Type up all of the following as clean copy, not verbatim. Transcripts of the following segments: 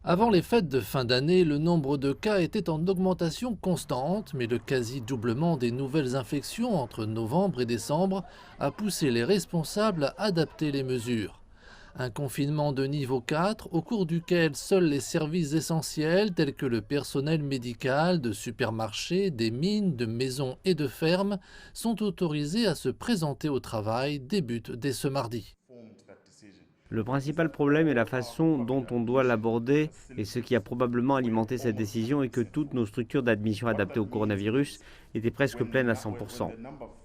Avant les fêtes de fin d'année, le nombre de cas était en augmentation constante, mais le quasi-doublement des nouvelles infections entre novembre et décembre a poussé les responsables à adapter les mesures. Un confinement de niveau 4 au cours duquel seuls les services essentiels tels que le personnel médical, de supermarchés, des mines, de maisons et de fermes sont autorisés à se présenter au travail débute dès ce mardi. Le principal problème est la façon dont on doit l'aborder et ce qui a probablement alimenté cette décision est que toutes nos structures d'admission adaptées au coronavirus étaient presque pleines à 100%.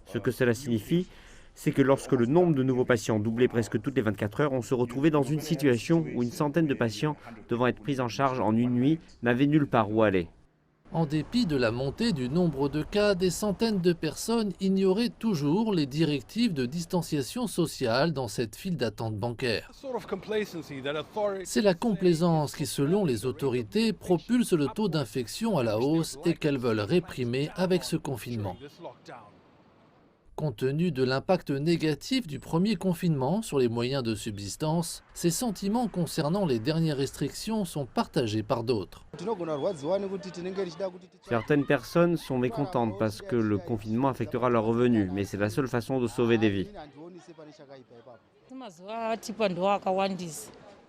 Ce que cela signifie, c'est que lorsque le nombre de nouveaux patients doublait presque toutes les 24 heures, on se retrouvait dans une situation où une centaine de patients devant être pris en charge en une nuit n'avaient nulle part où aller. En dépit de la montée du nombre de cas, des centaines de personnes ignoraient toujours les directives de distanciation sociale dans cette file d'attente bancaire. C'est la complaisance qui, selon les autorités, propulse le taux d'infection à la hausse et qu'elles veulent réprimer avec ce confinement. Compte tenu de l'impact négatif du premier confinement sur les moyens de subsistance, ces sentiments concernant les dernières restrictions sont partagés par d'autres. Certaines personnes sont mécontentes parce que le confinement affectera leurs revenus, mais c'est la seule façon de sauver des vies.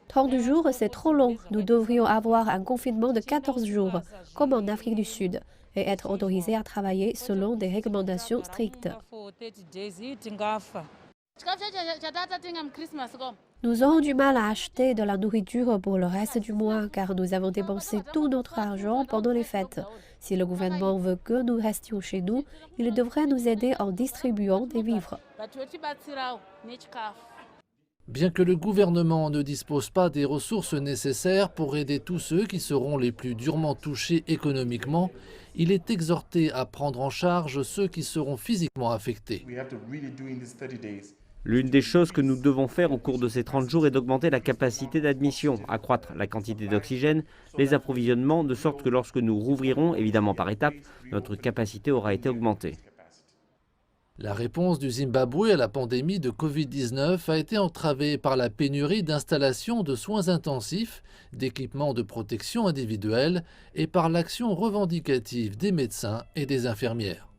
30 jours, c'est trop long. Nous devrions avoir un confinement de 14 jours, comme en Afrique du Sud, et être autorisés à travailler selon des recommandations strictes. Nous aurons du mal à acheter de la nourriture pour le reste du mois car nous avons dépensé tout notre argent pendant les fêtes. Si le gouvernement veut que nous restions chez nous, il devrait nous aider en distribuant des vivres. Bien que le gouvernement ne dispose pas des ressources nécessaires pour aider tous ceux qui seront les plus durement touchés économiquement, il est exhorté à prendre en charge ceux qui seront physiquement affectés. L'une des choses que nous devons faire au cours de ces 30 jours est d'augmenter la capacité d'admission, accroître la quantité d'oxygène, les approvisionnements, de sorte que lorsque nous rouvrirons, évidemment par étapes, notre capacité aura été augmentée. La réponse du Zimbabwe à la pandémie de Covid-19 a été entravée par la pénurie d'installations de soins intensifs, d'équipements de protection individuelle et par l'action revendicative des médecins et des infirmières.